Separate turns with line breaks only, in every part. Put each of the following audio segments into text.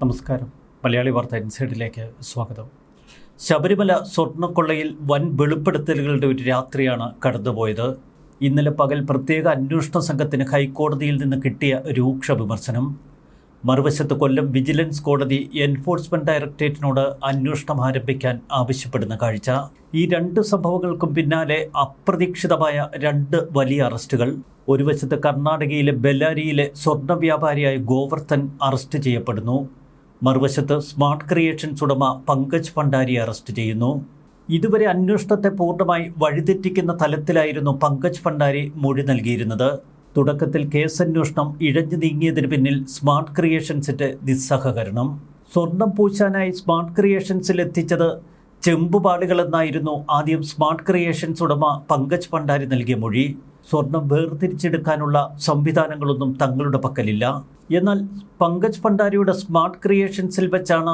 നമസ്കാരം. മലയാളി വാർത്ത ഇൻസൈഡിലേക്ക് സ്വാഗതം. ശബരിമല സ്വർണ്ണക്കൊള്ളയിൽ വൻ വെളിപ്പെടുത്തലുകളുടെ ഒരു രാത്രിയാണ് കടന്നുപോയത്. ഇന്നലെ പകൽ പ്രത്യേക അന്വേഷണ സംഘത്തിന് ഹൈക്കോടതിയിൽ നിന്ന് കിട്ടിയ രൂക്ഷ വിമർശനം. മറുവശത്ത് കൊല്ലം വിജിലൻസ് കോടതി എൻഫോഴ്സ്മെന്റ് ഡയറക്ടറേറ്റിനോട് അന്വേഷണം ആരംഭിക്കാൻ ആവശ്യപ്പെടുന്ന കാഴ്ച. ഈ രണ്ട് സംഭവങ്ങൾക്കും പിന്നാലെ അപ്രതീക്ഷിതമായ രണ്ട് വലിയ അറസ്റ്റുകൾ. ഒരു വശത്ത് കർണാടകയിലെ ബെല്ലാരിയിലെ സ്വർണ്ണ വ്യാപാരിയായ ഗോവർദ്ധൻ അറസ്റ്റ് ചെയ്യപ്പെടുന്നു. മറുവശത്ത് സ്മാർട്ട് ക്രിയേഷൻസ് ഉടമ പങ്കജ് ഭണ്ഡാരിയെ അറസ്റ്റ് ചെയ്യുന്നു. ഇതുവരെ അന്വേഷണത്തെ പൂർണ്ണമായി വഴിതെറ്റിക്കുന്ന തലത്തിലായിരുന്നു പങ്കജ് ഭണ്ഡാരി മൊഴി നൽകിയിരുന്നത്. തുടക്കത്തിൽ കേസന്വേഷണം ഇഴഞ്ഞു നീങ്ങിയതിന് പിന്നിൽ സ്മാർട്ട് ക്രിയേഷൻസിന്റെ നിസ്സഹകരണം. സ്വർണം പൂശാനായി സ്മാർട്ട് ക്രിയേഷൻസിൽ എത്തിച്ചത് ചെമ്പുപാളികളെന്നായിരുന്നു ആദ്യം സ്മാർട്ട് ക്രിയേഷൻസ് ഉടമ പങ്കജ് ഭണ്ഡാരി നൽകിയ മൊഴി. സ്വർണം വേർതിരിച്ചെടുക്കാനുള്ള സംവിധാനങ്ങളൊന്നും തങ്ങളുടെ പക്കലില്ല. എന്നാൽ പങ്കജ് ഭണ്ഡാരിയുടെ സ്മാർട്ട് ക്രിയേഷൻസിൽ വെച്ചാണ്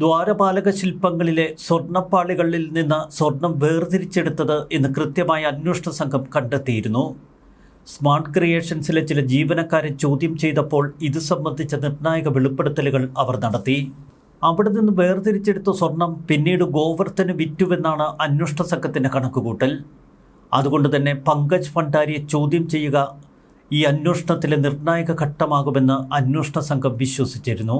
ദ്വാരപാലക ശില്പങ്ങളിലെ സ്വർണ്ണപ്പാളികളിൽ നിന്ന് സ്വർണം വേർതിരിച്ചെടുത്തത് എന്ന് കൃത്യമായ അന്വേഷണ സംഘം കണ്ടെത്തിയിരുന്നു. സ്മാർട്ട് ക്രിയേഷൻസിലെ ചില ജീവനക്കാരെ ചോദ്യം ചെയ്തപ്പോൾ ഇത് സംബന്ധിച്ച നിർണായക വെളിപ്പെടുത്തലുകൾ അവർ നടത്തി. അവിടെ നിന്ന് വേർതിരിച്ചെടുത്ത സ്വർണം പിന്നീട് ഗോവർദ്ധന് വിറ്റുവെന്നാണ് അന്വേഷണ സംഘത്തിൻ്റെ കണക്കുകൂട്ടൽ. അതുകൊണ്ട് തന്നെ പങ്കജ് ഭണ്ഡാരിയെ ചോദ്യം ചെയ്യുക ഈ അന്വേഷണത്തിലെ നിർണായക ഘട്ടമാകുമെന്ന് അന്വേഷണ സംഘം വിശ്വസിച്ചിരുന്നു.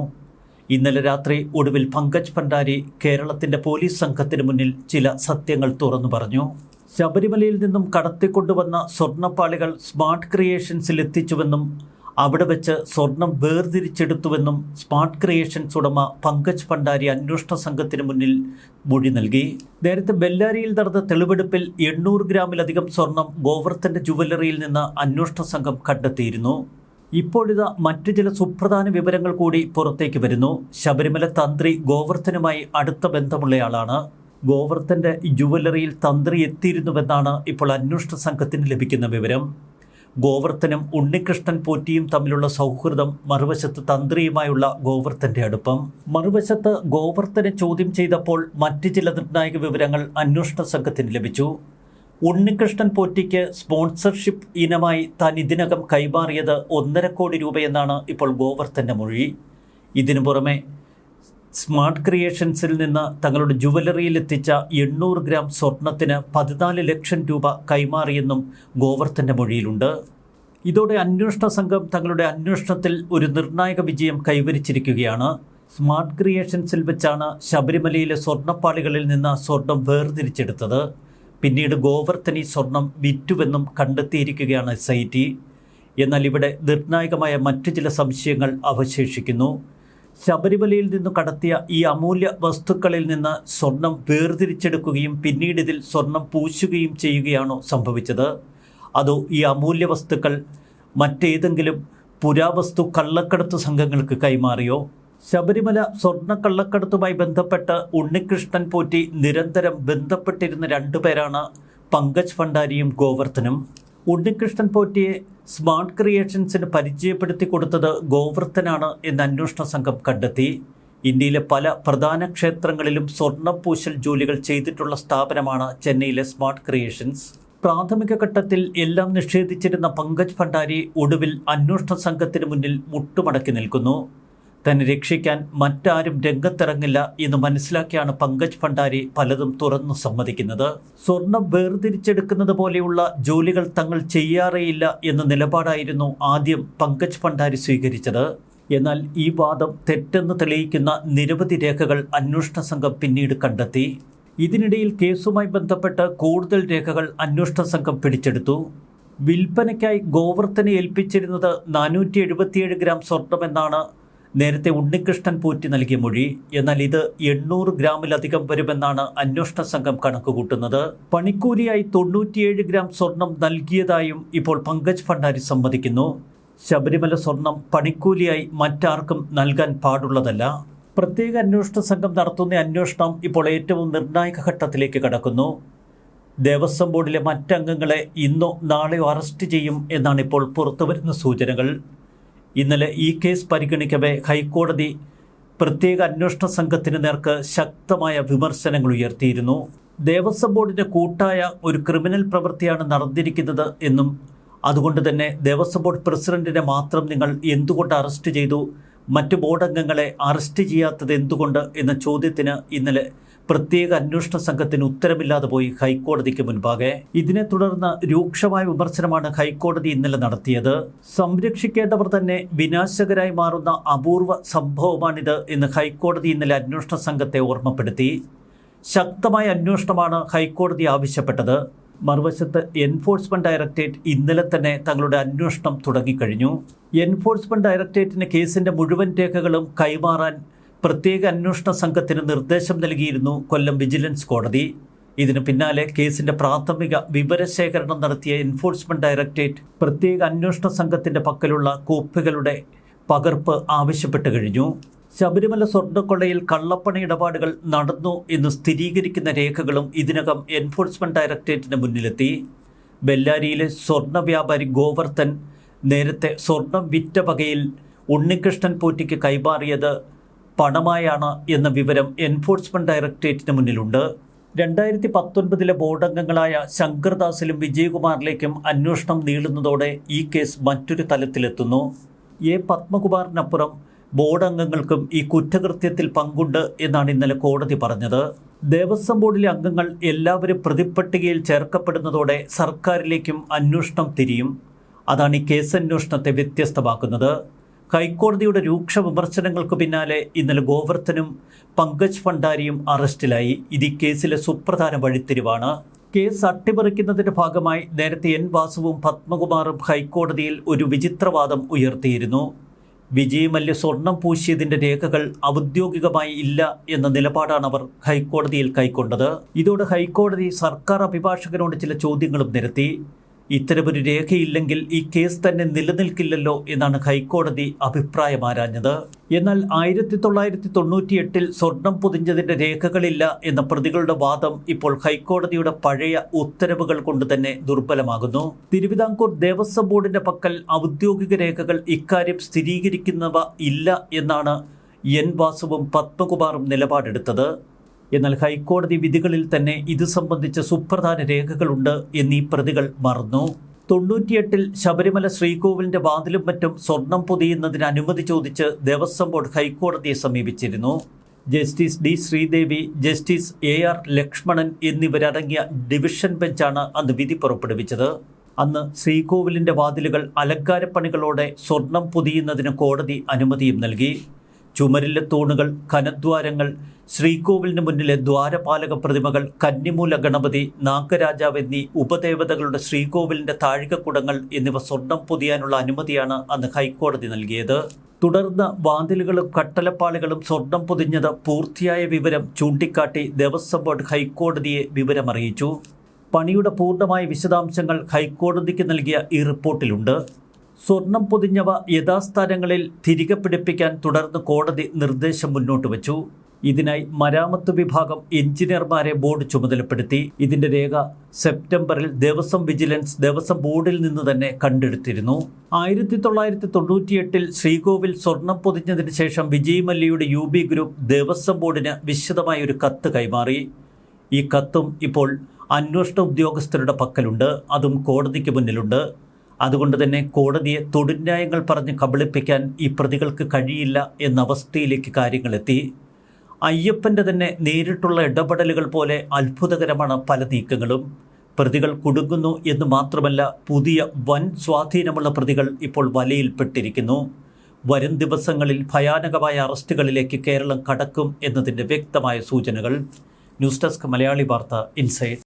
ഇന്നലെ രാത്രി ഒടുവിൽ പങ്കജ് ഭണ്ഡാരി കേരളത്തിൻ്റെ പോലീസ് സംഘത്തിന് മുന്നിൽ ചില സത്യങ്ങൾ തുറന്നു പറഞ്ഞു. ശബരിമലയിൽ നിന്നും കടത്തിക്കൊണ്ടുവന്ന സ്വർണ്ണപ്പാളികൾ സ്മാർട്ട് ക്രിയേഷൻസിൽ എത്തിച്ചുവെന്നും അവിടെ വെച്ച് സ്വർണം വേർതിരിച്ചെടുത്തുവെന്നും സ്മാർട്ട് ക്രിയേഷൻസ് ഉടമ പങ്കജ് ഭണ്ഡാരി അന്വേഷണ സംഘത്തിന് മുന്നിൽ മൊഴി നൽകി. നേരത്തെ ബെല്ലാരിയിൽ നടന്ന തെളിവെടുപ്പിൽ 800 ഗ്രാമിലധികം സ്വർണം ഗോവർദ്ധന്റെ ജുവലറിയിൽ നിന്ന് അന്വേഷണ സംഘം കണ്ടെത്തിയിരുന്നു. ഇപ്പോഴിതാ മറ്റു ചില സുപ്രധാന വിവരങ്ങൾ കൂടി പുറത്തേക്ക് വരുന്നു. ശബരിമല തന്ത്രി ഗോവർദ്ധനുമായി അടുത്ത ബന്ധമുള്ളയാളാണ്. ഗോവർദ്ധന്റെ ജുവലറിയിൽ തന്ത്രി എത്തിയിരുന്നുവെന്നാണ് ഇപ്പോൾ അന്വേഷണ സംഘത്തിന് ലഭിക്കുന്ന വിവരം. ഗോവർദ്ധനും ഉണ്ണികൃഷ്ണൻ പോറ്റിയും തമ്മിലുള്ള സൗഹൃദം, മറുവശത്ത് തന്ത്രിയുമായുള്ള ഗോവർദ്ധന്റെ അടുപ്പം. മറുവശത്ത് ഗോവർദ്ധനെ ചോദ്യം ചെയ്തപ്പോൾ മറ്റ് ചില നിർണായക വിവരങ്ങൾ അന്വേഷണ സംഘത്തിന് ലഭിച്ചു. ഉണ്ണികൃഷ്ണൻ പോറ്റിക്ക് സ്പോൺസർഷിപ്പ് ഇനമായി താൻ ഇതിനകം കൈമാറിയത് 1.5 കോടി രൂപയെന്നാണ് ഇപ്പോൾ ഗോവർദ്ധന്റെ മൊഴി. ഇതിനു പുറമെ സ്മാർട്ട് ക്രിയേഷൻസിൽ നിന്ന് തങ്ങളുടെ ജുവലറിയിൽ എത്തിച്ച 800 ഗ്രാം സ്വർണത്തിന് 14 ലക്ഷം രൂപ കൈമാറിയെന്നും ഗോവർദ്ധന്റെ മൊഴിയിലുണ്ട്. ഇതോടെ അന്വേഷണ സംഘം തങ്ങളുടെ അന്വേഷണത്തിൽ ഒരു നിർണായക വിജയം കൈവരിച്ചിരിക്കുകയാണ്. സ്മാർട്ട് ക്രിയേഷൻസിൽ വെച്ചാണ് ശബരിമലയിലെ സ്വർണ്ണപ്പാളികളിൽ നിന്ന് സ്വർണം വേർതിരിച്ചെടുത്തത്. പിന്നീട് ഗോവർദ്ധൻ ഈ സ്വർണം വിറ്റുവെന്നും കണ്ടെത്തിയിരിക്കുകയാണ് SIT. എന്നാൽ ഇവിടെ നിർണായകമായ മറ്റു ചില സംശയങ്ങൾ അവശേഷിക്കുന്നു. ശബരിമലയിൽ നിന്നു കടത്തിയ ഈ അമൂല്യ വസ്തുക്കളിൽ നിന്ന് സ്വർണം വേർതിരിച്ചെടുക്കുകയും പിന്നീട് ഇതിൽ സ്വർണം പൂശുകയും ചെയ്യുകയാണോ സംഭവിച്ചത്? അതോ ഈ അമൂല്യ വസ്തുക്കൾ മറ്റേതെങ്കിലും പുരാവസ്തു കള്ളക്കടത്ത് സംഘങ്ങൾക്ക് കൈമാറിയോ? ശബരിമല സ്വർണ്ണക്കള്ളക്കടത്തുമായി ബന്ധപ്പെട്ട് ഉണ്ണികൃഷ്ണൻ പോറ്റി നിരന്തരം ബന്ധപ്പെട്ടിരുന്ന 2 പേരാണ് പങ്കജ് ഭണ്ഡാരിയും ഗോവർദ്ധനും. ഉണ്ണികൃഷ്ണൻ പോറ്റിയെ സ്മാർട്ട് ക്രിയേഷൻസിന് പരിചയപ്പെടുത്തി കൊടുത്തത് ഗോവർദ്ധനാണ് എന്ന് അന്വേഷണ സംഘം കണ്ടെത്തി. ഇന്ത്യയിലെ പല പ്രധാന ക്ഷേത്രങ്ങളിലും സ്വർണ്ണപ്പൂശൽ ജോലികൾ ചെയ്തിട്ടുള്ള സ്ഥാപനമാണ് ചെന്നൈയിലെ സ്മാർട്ട് ക്രിയേഷൻസ്. പ്രാഥമിക ഘട്ടത്തിൽ എല്ലാം നിഷേധിച്ചിരുന്ന പങ്കജ് ഭണ്ഡാരി ഒടുവിൽ അന്വേഷണ സംഘത്തിന് മുന്നിൽ മുട്ടുമടക്കി നിൽക്കുന്നു. തന്നെ രക്ഷിക്കാൻ മറ്റാരും രംഗത്തിറങ്ങില്ല എന്ന് മനസ്സിലാക്കിയാണ് പങ്കജ് ഭണ്ഡാരി പലതും തുറന്നു സമ്മതിക്കുന്നത്. സ്വർണം വേർതിരിച്ചെടുക്കുന്നത് പോലെയുള്ള ജോലികൾ തങ്ങൾ ചെയ്യാറേയില്ല എന്ന നിലപാടായിരുന്നു ആദ്യം പങ്കജ് ഭണ്ഡാരി സ്വീകരിച്ചത്. എന്നാൽ ഈ വാദം തെറ്റെന്ന് തെളിയിക്കുന്ന നിരവധി രേഖകൾ അന്വേഷണ സംഘം പിന്നീട് കണ്ടെത്തി. ഇതിനിടയിൽ കേസുമായി ബന്ധപ്പെട്ട് കൂടുതൽ രേഖകൾ അന്വേഷണ സംഘം പിടിച്ചെടുത്തു. വിൽപ്പനയ്ക്കായി ഗോവർദ്ധനെ ഏൽപ്പിച്ചിരുന്നത് 477 ഗ്രാം സ്വർണമെന്നാണ് നേരത്തെ ഉണ്ണികൃഷ്ണൻ പോറ്റി നൽകിയ മൊഴി. എന്നാൽ ഇത് 800 ഗ്രാമിലധികം വരുമെന്നാണ് അന്വേഷണ സംഘം കണക്കുകൂട്ടുന്നത്. പണിക്കൂലിയായി 97 ഗ്രാം സ്വർണം നൽകിയതായും ഇപ്പോൾ പങ്കജ് ഭണ്ഡാരി സമ്മതിക്കുന്നു. ശബരിമല സ്വർണം പണിക്കൂലിയായി മറ്റാർക്കും നൽകാൻ പാടുള്ളതല്ല. പ്രത്യേക അന്വേഷണ സംഘം നടത്തുന്ന അന്വേഷണം ഇപ്പോൾ ഏറ്റവും നിർണായക ഘട്ടത്തിലേക്ക് കടക്കുന്നു. ദേവസ്വം ബോർഡിലെ മറ്റംഗങ്ങളെ ഇന്നോ നാളെയോ അറസ്റ്റ് ചെയ്യും എന്നാണ് ഇപ്പോൾ പുറത്തുവരുന്ന സൂചനകൾ. ഇന്നലെ ഈ കേസ് പരിഗണിക്കവേ ഹൈക്കോടതി പ്രത്യേക അന്വേഷണ സംഘത്തിന് നേർക്ക് ശക്തമായ വിമർശനങ്ങൾ ഉയർത്തിയിരുന്നു. ദേവസ്വം ബോർഡിൻ്റെ കൂട്ടായ ഒരു ക്രിമിനൽ പ്രവൃത്തിയാണ് നടന്നിരിക്കുന്നത് എന്നും അതുകൊണ്ട് തന്നെ ദേവസ്വം ബോർഡ് പ്രസിഡന്റിനെ മാത്രം നിങ്ങൾ എന്തുകൊണ്ട് അറസ്റ്റ് ചെയ്തു, മറ്റു ബോർഡ് അംഗങ്ങളെ അറസ്റ്റ് ചെയ്യാത്തത് എന്തുകൊണ്ട് എന്ന ചോദ്യത്തിന് ഇന്നലെ പ്രത്യേക അന്വേഷണ സംഘത്തിന് ഉത്തരമില്ലാതെ പോയി ഹൈക്കോടതിക്ക് മുൻപാകെ. ഇതിനെ തുടർന്ന് രൂക്ഷമായ വിമർശനമാണ് ഹൈക്കോടതി ഇന്നലെ നടത്തിയത്. സംരക്ഷിക്കേണ്ടവർ തന്നെ വിനാശകരായി മാറുന്ന അപൂർവ സംഭവമാണിത് എന്ന് ഹൈക്കോടതി ഇന്നലെ അന്വേഷണ സംഘത്തെ ഓർമ്മപ്പെടുത്തി. ശക്തമായ അന്വേഷണമാണ് ഹൈക്കോടതി ആവശ്യപ്പെട്ടത്. മറുവശത്ത് എൻഫോഴ്സ്മെന്റ് ഡയറക്ടറേറ്റ് ഇന്നലെ തന്നെ തങ്ങളുടെ അന്വേഷണം തുടങ്ങിക്കഴിഞ്ഞു. എൻഫോഴ്സ്മെന്റ് ഡയറക്ടറേറ്റിന് കേസിന്റെ മുഴുവൻ രേഖകളും കൈമാറാൻ പ്രത്യേക അന്വേഷണ സംഘത്തിന് നിർദ്ദേശം നൽകിയിരുന്നു കൊല്ലം വിജിലൻസ് കോടതി. ഇതിന് പിന്നാലെ കേസിന്റെ പ്രാഥമിക വിവരശേഖരണം നടത്തിയ എൻഫോഴ്സ്മെന്റ് ഡയറക്ടറേറ്റ് പ്രത്യേക അന്വേഷണ സംഘത്തിന്റെ പക്കലുള്ള കോപ്പികളുടെ പകർപ്പ് ആവശ്യപ്പെട്ടു കഴിഞ്ഞു. ശബരിമല സ്വർണ്ണക്കൊള്ളയിൽ കള്ളപ്പണ ഇടപാടുകൾ നടന്നു എന്ന് സ്ഥിരീകരിക്കുന്ന രേഖകളും ഇതിനകം എൻഫോഴ്സ്മെന്റ് ഡയറക്ടറേറ്റിന് മുന്നിലെത്തി. ബെല്ലാരിയിലെ സ്വർണ്ണ വ്യാപാരി ഗോവർദ്ധൻ നേരത്തെ സ്വർണം വിറ്റ വകയിൽ ഉണ്ണികൃഷ്ണൻ പോറ്റിക്ക് കൈമാറിയത് പണമായാണ് എന്ന വിവരം എൻഫോഴ്സ്മെന്റ് ഡയറക്ടറേറ്റിന് മുന്നിലുണ്ട്. 2019 ബോർഡ് അംഗങ്ങളായ ശങ്കർദാസിലും വിജയകുമാറിലേക്കും അന്വേഷണം നീളുന്നതോടെ ഈ കേസ് മറ്റൊരു തലത്തിലെത്തുന്നു. പത്മകുമാറിനപ്പുറം ബോർഡ് അംഗങ്ങൾക്കും ഈ കുറ്റകൃത്യത്തിൽ പങ്കുണ്ട് എന്നാണ് ഇന്നലെ കോടതി പറഞ്ഞത്. ദേവസ്വം ബോർഡിലെ അംഗങ്ങൾ എല്ലാവരും പ്രതിപ്പട്ടികയിൽ ചേർക്കപ്പെടുന്നതോടെ സർക്കാരിലേക്കും അന്വേഷണം തിരിയും. അതാണ് ഈ കേസന്വേഷണത്തെ വ്യത്യസ്തമാക്കുന്നത്. ഹൈക്കോടതിയുടെ രൂക്ഷ വിമർശനങ്ങൾക്ക് പിന്നാലെ ഇന്നലെ ഗോവർദ്ധനും പങ്കജ് ഭണ്ഡാരിയും അറസ്റ്റിലായി. ഇത് ഈ കേസിലെ സുപ്രധാന വഴിത്തിരിവാണ്. കേസ് അട്ടിമറിക്കുന്നതിന്റെ ഭാഗമായി നേരത്തെ എൻ വാസുവും പത്മകുമാറും ഹൈക്കോടതിയിൽ ഒരു വിചിത്രവാദം ഉയർത്തിയിരുന്നു. വിജയ് മല്യ സ്വർണം പൂശിയതിന്റെ രേഖകൾ ഔദ്യോഗികമായി ഇല്ല എന്ന നിലപാടാണ് അവർ ഹൈക്കോടതിയിൽ കൈക്കൊണ്ടത്. ഇതോടെ ഹൈക്കോടതി സർക്കാർ അഭിഭാഷകനോട് ചില ചോദ്യങ്ങളും നിരത്തി. ഇത്തരമൊരു രേഖയില്ലെങ്കിൽ ഈ കേസ് തന്നെ നിലനിൽക്കില്ലല്ലോ എന്നാണ് ഹൈക്കോടതി അഭിപ്രായമാരാഞ്ഞത്. എന്നാൽ 1998 സ്വർണം പൊതിഞ്ഞതിന്റെ രേഖകളില്ല എന്ന പ്രതികളുടെ വാദം ഇപ്പോൾ ഹൈക്കോടതിയുടെ പഴയ ഉത്തരവുകൾ കൊണ്ട് തന്നെ ദുർബലമാകുന്നു. തിരുവിതാംകൂർ ദേവസ്വം ബോർഡിന്റെ പക്കൽ ഔദ്യോഗിക രേഖകൾ ഇക്കാര്യം സ്ഥിരീകരിക്കുന്നവ ഇല്ല എന്നാണ് എൻ വാസുവും പത്മകുമാറും നിലപാടെടുത്തത്. എന്നാൽ ഹൈക്കോടതി വിധികളിൽ തന്നെ ഇത് സംബന്ധിച്ച സുപ്രധാന രേഖകളുണ്ട് എന്നീ പ്രതികൾ മറന്നു. 98 ശബരിമല ശ്രീകോവിലിന്റെ വാതിലും മറ്റും സ്വർണം പൊതിയുന്നതിന് അനുമതി ചോദിച്ച് ദേവസ്വം ബോർഡ് ഹൈക്കോടതിയെ സമീപിച്ചിരുന്നു. Justice D Sreedevi, justice AR Lakshmanan എന്നിവരടങ്ങിയ ഡിവിഷൻ ബെഞ്ചാണ് അന്ന് വിധി പുറപ്പെടുവിച്ചത്. അന്ന് ശ്രീകോവിലിന്റെ വാതിലുകൾ അലങ്കാരപ്പണികളോടെ സ്വർണം പൊതിയുന്നതിന് കോടതി അനുമതിയും നൽകി. ചുമരിലെ തൂണുകൾ, ഖനദ്വാരങ്ങൾ, ശ്രീകോവിലിന് മുന്നിലെ ദ്വാരപാലക പ്രതിമകൾ, കന്നിമൂല ഗണപതി, നാഗരാജാവ് എന്നീ ഉപദേവതകളുടെ ശ്രീകോവിലിന്റെ താഴികക്കുടങ്ങൾ എന്നിവ സ്വർണം പൊതിയാനുള്ള അനുമതിയാണ് അന്ന് ഹൈക്കോടതി നൽകിയത്. തുടർന്ന് വാതിലുകളും കട്ടലപ്പാളികളും സ്വർണം പൊതിഞ്ഞത് പൂർത്തിയായ വിവരം ചൂണ്ടിക്കാട്ടി ദേവസ്വം ബോർഡ് ഹൈക്കോടതിയെ വിവരമറിയിച്ചു. പണിയുടെ പൂർണ്ണമായ വിശദാംശങ്ങൾ ഹൈക്കോടതിക്ക് നൽകിയ ഈ റിപ്പോർട്ടിലുണ്ട്. സ്വർണം പൊതിഞ്ഞവ യഥാസ്ഥാനങ്ങളിൽ തിരികെ പിടിപ്പിക്കാൻ തുടർന്ന് കോടതി നിർദ്ദേശം മുന്നോട്ട് വച്ചു. ഇതിനായി മരാമത്ത് വിഭാഗം എഞ്ചിനീയർമാരെ ബോർഡ് ചുമതലപ്പെടുത്തി. ഇതിന്റെ രേഖ സെപ്റ്റംബറിൽ ദേവസ്വം വിജിലൻസ് ദേവസ്വം ബോർഡിൽ നിന്ന് തന്നെ കണ്ടെടുത്തിരുന്നു. 1998 ശ്രീകോവിൽ സ്വർണം പൊതിഞ്ഞതിന് ശേഷം വിജയ് മല്യയുടെ UB ഗ്രൂപ്പ് ദേവസ്വം ബോർഡിന് വിശദമായ ഒരു കത്ത് കൈമാറി. ഈ കത്തും ഇപ്പോൾ അന്വേഷണ ഉദ്യോഗസ്ഥരുടെ പക്കലുണ്ട്. അതും കോടതിക്ക് മുന്നിലുണ്ട്. അതുകൊണ്ട് തന്നെ കോടതിയെ തൊടുന്യായങ്ങൾ പറഞ്ഞ് കബളിപ്പിക്കാൻ ഈ പ്രതികൾക്ക് കഴിയില്ല എന്ന അവസ്ഥയിലേക്ക് കാര്യങ്ങളെത്തി. അയ്യപ്പൻ്റെ തന്നെ നേരിട്ടുള്ള ഇടപെടലുകൾ പോലെ അത്ഭുതകരമാണ് പല നീക്കങ്ങളും. പ്രതികൾ കുടുങ്ങുന്നു എന്ന് മാത്രമല്ല, പുതിയ വൻ സ്വാധീനമുള്ള പ്രതികൾ ഇപ്പോൾ വലയിൽപ്പെട്ടിരിക്കുന്നു. വരും ദിവസങ്ങളിൽ ഭയാനകമായ അറസ്റ്റുകളിലേക്ക് കേരളം കടക്കും എന്നതിൻ്റെ വ്യക്തമായ സൂചനകൾ. ന്യൂസ് ഡെസ്ക് മലയാളി വാർത്ത ഇൻസൈറ്റ്.